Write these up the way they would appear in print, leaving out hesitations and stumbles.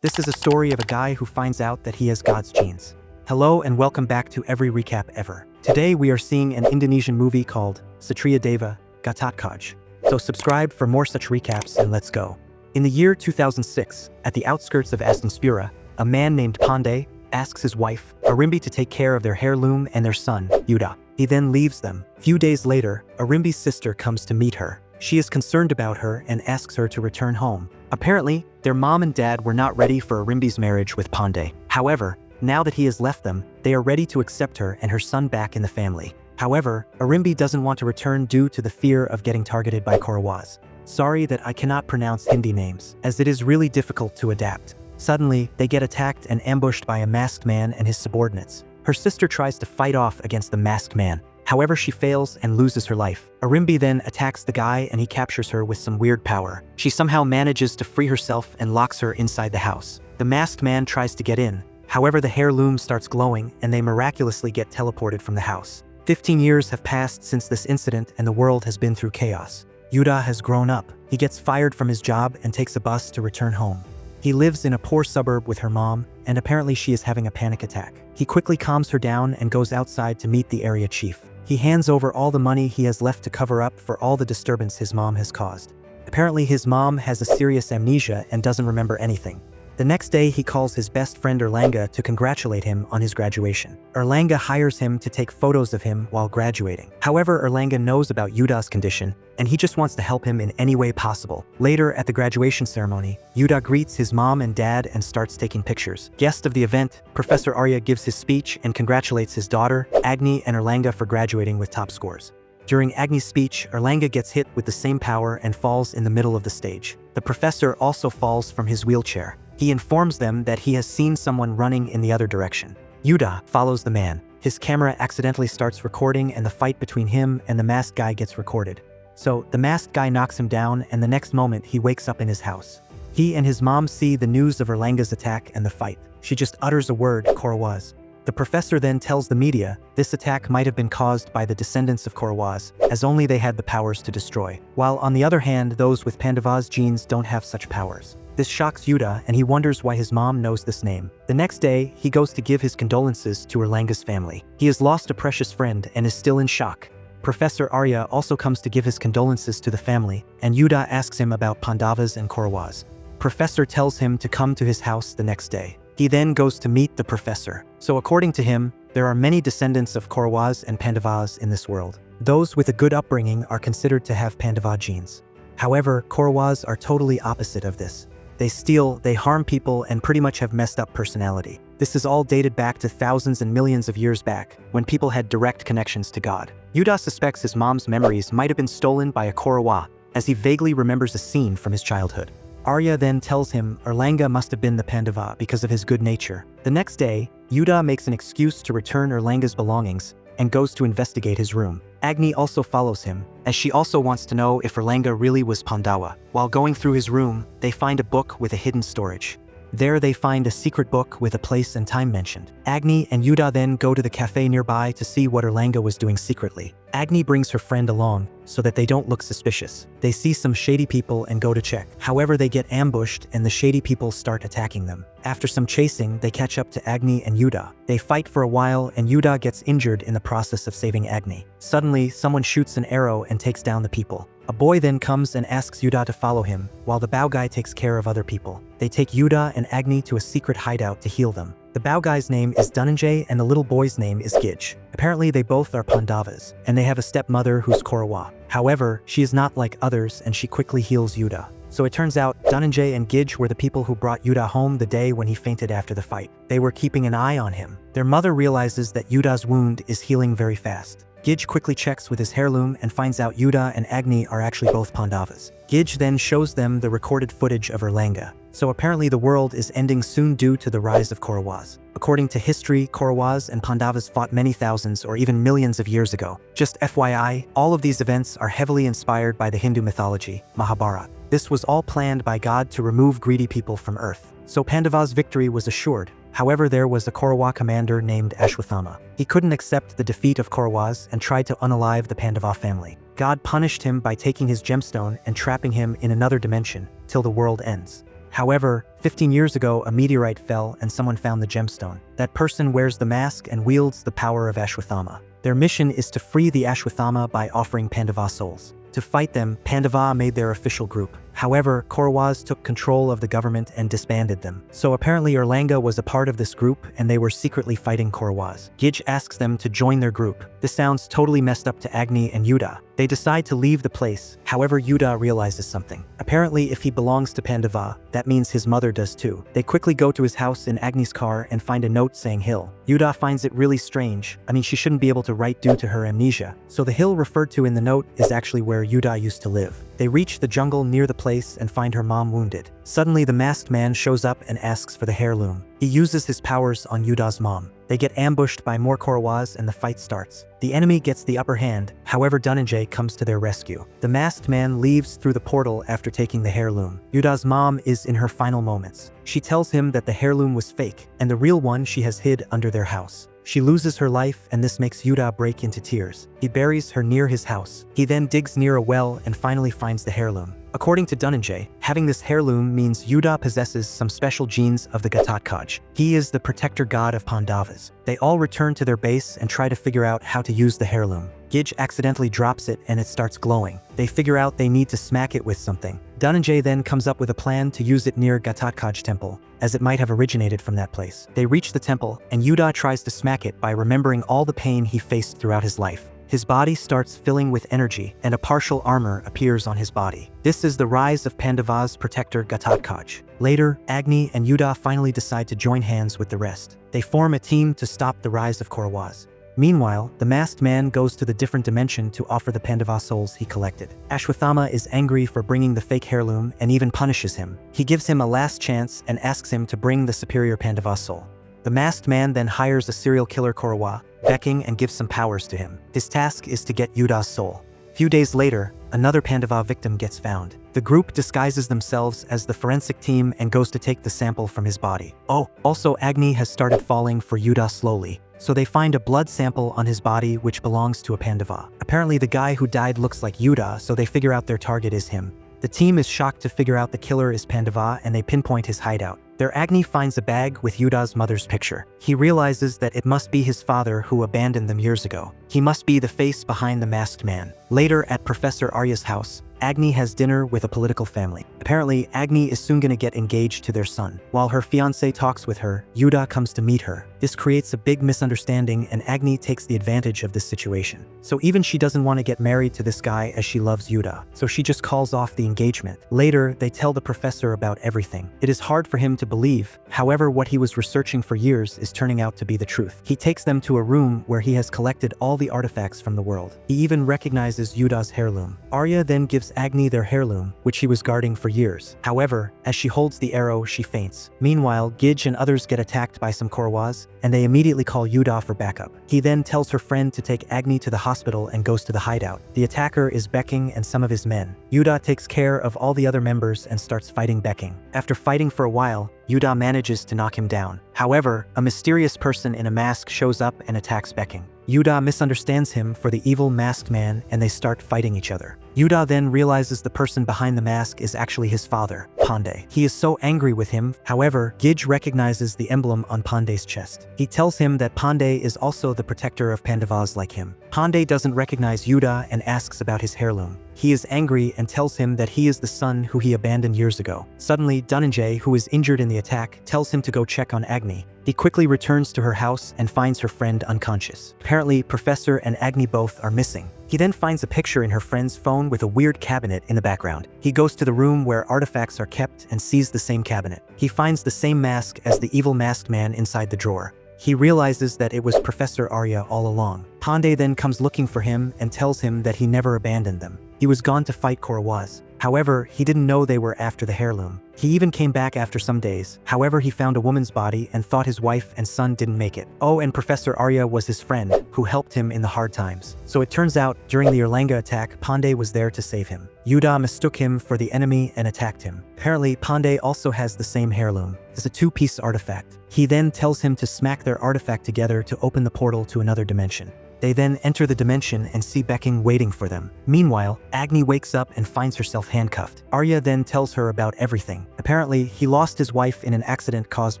This is a story of a guy who finds out that he has God's genes. Hello and welcome back to Every Recap Ever. Today we are seeing an Indonesian movie called Satria Deva Gatot. So subscribe for more such recaps and let's go. In the year 2006, at the outskirts of Astansepura, a man named Pandey asks his wife, Arimbi, to take care of their heirloom and their son, Yuda. He then leaves them. Few days later, Arimbi's sister comes to meet her. She is concerned about her and asks her to return home. Apparently, their mom and dad were not ready for Arimbi's marriage with Pandey. However, now that he has left them, they are ready to accept her and her son back in the family. However, Arimbi doesn't want to return due to the fear of getting targeted by Korawaz. Sorry that I cannot pronounce Hindi names, as it is really difficult to adapt. Suddenly, they get attacked and ambushed by a masked man and his subordinates. Her sister tries to fight off against the masked man. However, she fails and loses her life. Arimbi then attacks the guy and he captures her with some weird power. She somehow manages to free herself and locks her inside the house. The masked man tries to get in. However, the heirloom starts glowing and they miraculously get teleported from the house. 15 years have passed since this incident and the world has been through chaos. Yuda has grown up. He gets fired from his job and takes a bus to return home. He lives in a poor suburb with her mom, and apparently she is having a panic attack. He quickly calms her down and goes outside to meet the area chief. He hands over all the money he has left to cover up for all the disturbance his mom has caused. Apparently his mom has a serious amnesia and doesn't remember anything. The next day he calls his best friend Erlanga to congratulate him on his graduation. Erlanga hires him to take photos of him while graduating. However, Erlanga knows about Yuda's condition, and he just wants to help him in any way possible. Later, at the graduation ceremony, Yuda greets his mom and dad and starts taking pictures. Guest of the event, Professor Arya gives his speech and congratulates his daughter, Agni, and Erlanga for graduating with top scores. During Agni's speech, Erlanga gets hit with the same power and falls in the middle of the stage. The professor also falls from his wheelchair. He informs them that he has seen someone running in the other direction. Yuda follows the man. His camera accidentally starts recording and the fight between him and the masked guy gets recorded. So, the masked guy knocks him down and the next moment he wakes up in his house. He and his mom see the news of Erlanga's attack and the fight. She just utters a word, Korawaz. The professor then tells the media this attack might have been caused by the descendants of Korawaz, as only they had the powers to destroy. While on the other hand, those with Pandavas genes don't have such powers. This shocks Yuda and he wonders why his mom knows this name. The next day, he goes to give his condolences to Erlanga's family. He has lost a precious friend and is still in shock. Professor Arya also comes to give his condolences to the family, and Yuda asks him about Pandavas and Korawaz. Professor tells him to come to his house the next day. He then goes to meet the professor. So according to him, there are many descendants of Korawaz and Pandavas in this world. Those with a good upbringing are considered to have Pandava genes. However, Korawaz are totally opposite of this. They steal, they harm people, and pretty much have messed up personality. This is all dated back to thousands and millions of years back, when people had direct connections to God. Yuda suspects his mom's memories might have been stolen by a Korawa, as he vaguely remembers a scene from his childhood. Arya then tells him Erlanga must have been the Pandava because of his good nature. The next day, Yuda makes an excuse to return Erlanga's belongings and goes to investigate his room. Agni also follows him, as she also wants to know if Erlanga really was Pandawa. While going through his room, they find a book with a hidden storage. There they find a secret book with a place and time mentioned. Agni and Yuda then go to the cafe nearby to see what Erlanga was doing secretly. Agni brings her friend along, so that they don't look suspicious. They see some shady people and go to check. However, they get ambushed and the shady people start attacking them. After some chasing, they catch up to Agni and Yuda. They fight for a while and Yuda gets injured in the process of saving Agni. Suddenly, someone shoots an arrow and takes down the people. A boy then comes and asks Yuda to follow him, while the Bao guy takes care of other people. They take Yuda and Agni to a secret hideout to heal them. The Bao guy's name is Dhananjay and the little boy's name is Gij. Apparently they both are Pandavas, and they have a stepmother who's Korawa. However, she is not like others and she quickly heals Yuda. So it turns out Dhananjay and Gij were the people who brought Yuda home the day when he fainted after the fight. They were keeping an eye on him. Their mother realizes that Yuda's wound is healing very fast. Gij quickly checks with his heirloom and finds out Yuda and Agni are actually both Pandavas. Gij then shows them the recorded footage of Erlanga. So apparently the world is ending soon due to the rise of Korawaz. According to history, Korawaz and Pandavas fought many thousands or even millions of years ago. Just FYI, all of these events are heavily inspired by the Hindu mythology, Mahabharata. This was all planned by God to remove greedy people from Earth. So Pandava's victory was assured. However, there was a Korawa commander named Ashwathama. He couldn't accept the defeat of Korawaz and tried to unalive the Pandava family. God punished him by taking his gemstone and trapping him in another dimension till the world ends. However, 15 years ago, a meteorite fell and someone found the gemstone. That person wears the mask and wields the power of Ashwathama. Their mission is to free the Ashwathama by offering Pandava souls. To fight them, Pandava made their official group. However, Kauravas took control of the government and disbanded them. So apparently Erlanga was a part of this group and they were secretly fighting Kauravas. Gij asks them to join their group. This sounds totally messed up to Agni and Yuddha. They decide to leave the place. However, Yuddha realizes something. Apparently, if he belongs to Pandava, that means his mother does too. They quickly go to his house in Agni's car and find a note saying Hill. Yuddha finds it really strange. I mean, she shouldn't be able to write due to her amnesia. So the hill referred to in the note is actually where Yuddha used to live. They reach the jungle near the place and find her mom wounded. Suddenly, the masked man shows up and asks for the heirloom. He uses his powers on Yuddha's mom. They get ambushed by more Kauravas and the fight starts. The enemy gets the upper hand, however Dhananjay comes to their rescue. The masked man leaves through the portal after taking the heirloom. Yuddha's mom is in her final moments. She tells him that the heirloom was fake, and the real one she has hid under their house. She loses her life and this makes Yuddha break into tears. He buries her near his house. He then digs near a well and finally finds the heirloom. According to Dhananjay, having this heirloom means Yuddha possesses some special genes of the Ghatotkacha. He is the protector god of Pandavas. They all return to their base and try to figure out how to use the heirloom. Gij accidentally drops it and it starts glowing. They figure out they need to smack it with something. Dhananjay then comes up with a plan to use it near Ghatotkacha temple, as it might have originated from that place. They reach the temple, and Yuddha tries to smack it by remembering all the pain he faced throughout his life. His body starts filling with energy, and a partial armor appears on his body. This is the rise of Pandava's protector Ghatotkacha. Later, Agni and Yuddha finally decide to join hands with the rest. They form a team to stop the rise of Kauravas. Meanwhile, the masked man goes to the different dimension to offer the Pandava souls he collected. Ashwathama is angry for bringing the fake heirloom and even punishes him. He gives him a last chance and asks him to bring the superior Pandava soul. The masked man then hires a serial killer Kaurava, Becking, and gives some powers to him. His task is to get Yuddha's soul. Few days later, another Pandava victim gets found. The group disguises themselves as the forensic team and goes to take the sample from his body. Oh, also Agni has started falling for Yuddha slowly. So they find a blood sample on his body which belongs to a Pandava. Apparently the guy who died looks like Yuddha, so they figure out their target is him. The team is shocked to figure out the killer is Pandava and they pinpoint his hideout. There Agni finds a bag with Yuddha's mother's picture. He realizes that it must be his father who abandoned them years ago. He must be the face behind the masked man. Later at Professor Arya's house, Agni has dinner with a political family. Apparently, Agni is soon gonna get engaged to their son. While her fiancé talks with her, Yuddha comes to meet her. This creates a big misunderstanding and Agni takes the advantage of this situation. So even she doesn't want to get married to this guy as she loves Yuddha, so she just calls off the engagement. Later, they tell the professor about everything. It is hard for him to believe, however what he was researching for years is turning out to be the truth. He takes them to a room where he has collected all the artifacts from the world. He even recognizes Yuddha's heirloom. Arya then gives Agni their heirloom, which he was guarding for years. However, as she holds the arrow, she faints. Meanwhile, Gij and others get attacked by some Kauravas, and they immediately call Yuddha for backup. He then tells her friend to take Agni to the hospital and goes to the hideout. The attacker is Becking and some of his men. Yuddha takes care of all the other members and starts fighting Becking. After fighting for a while, Yuddha manages to knock him down. However, a mysterious person in a mask shows up and attacks Becking. Yuddha misunderstands him for the evil masked man and they start fighting each other. Yuddha then realizes the person behind the mask is actually his father, Pandey. He is so angry with him, however, Gij recognizes the emblem on Pandey's chest. He tells him that Pandey is also the protector of Pandavas like him. Pandey doesn't recognize Yuddha and asks about his heirloom. He is angry and tells him that he is the son who he abandoned years ago. Suddenly, Dhananjay, who is injured in the attack, tells him to go check on Agni. He quickly returns to her house and finds her friend unconscious. Apparently, Professor and Agni both are missing. He then finds a picture in her friend's phone with a weird cabinet in the background. He goes to the room where artifacts are kept and sees the same cabinet. He finds the same mask as the evil masked man inside the drawer. He realizes that it was Professor Arya all along. Pandey then comes looking for him and tells him that he never abandoned them. He was gone to fight Kauravas. However, he didn't know they were after the heirloom. He even came back after some days. However, he found a woman's body and thought his wife and son didn't make it. Oh, and Professor Arya was his friend, who helped him in the hard times. So it turns out, during the Erlanga attack, Pandey was there to save him. Yuddha mistook him for the enemy and attacked him. Apparently, Pandey also has the same heirloom. It's a two-piece artifact. He then tells him to smack their artifact together to open the portal to another dimension. They then enter the dimension and see Becking waiting for them. Meanwhile, Agni wakes up and finds herself handcuffed. Arya then tells her about everything. Apparently, he lost his wife in an accident caused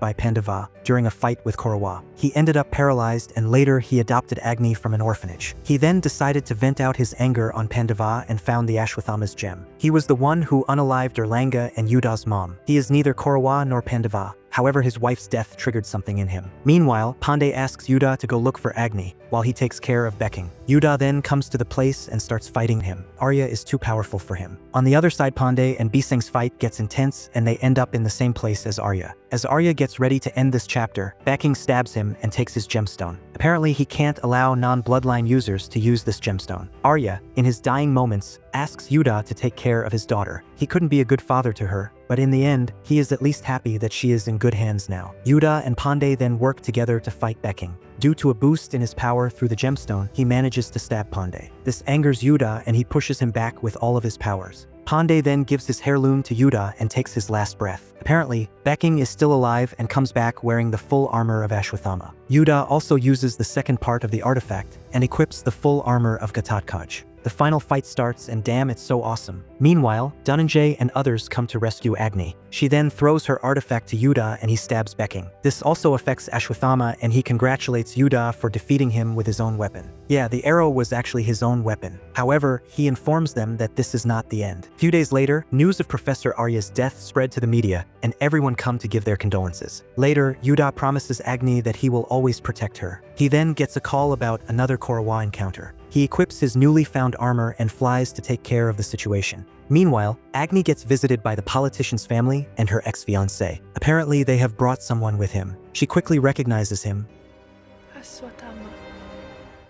by Pandava during a fight with Kaurawa. He ended up paralyzed and later he adopted Agni from an orphanage. He then decided to vent out his anger on Pandava and found the Ashwathama's gem. He was the one who unalived Erlanga and Yuda's mom. He is neither Kaurawa nor Pandava. However, his wife's death triggered something in him. Meanwhile, Pandey asks Yuda to go look for Agni, while he takes care of Becking. Yuda then comes to the place and starts fighting him. Arya is too powerful for him. On the other side, Pandey and Biseng's fight gets intense and they end up in the same place as Arya. As Arya gets ready to end this chapter, Becking stabs him and takes his gemstone. Apparently, he can't allow non-bloodline users to use this gemstone. Arya, in his dying moments, asks Yuda to take care of his daughter. He couldn't be a good father to her, but in the end, he is at least happy that she is in good hands now. Yuda and Pandey then work together to fight Becking. Due to a boost in his power through the gemstone, he manages to stab Pandey. This angers Yuda and he pushes him back with all of his powers. Pandey then gives his heirloom to Yuda and takes his last breath. Apparently, Becking is still alive and comes back wearing the full armor of Ashwathama. Yuda also uses the second part of the artifact and equips the full armor of Ghatotkaj. The final fight starts and damn, it's so awesome. Meanwhile, Dhananjay and others come to rescue Agni. She then throws her artifact to Yuda and he stabs Becking. This also affects Ashwathama and he congratulates Yuda for defeating him with his own weapon. Yeah, the arrow was actually his own weapon. However, he informs them that this is not the end. A few days later, news of Professor Arya's death spread to the media and everyone come to give their condolences. Later, Yuda promises Agni that he will always protect her. He then gets a call about another Kaurawa encounter. He equips his newly found armor and flies to take care of the situation. Meanwhile, Agni gets visited by the politician's family and her ex-fiancé. Apparently, they have brought someone with him. She quickly recognizes him.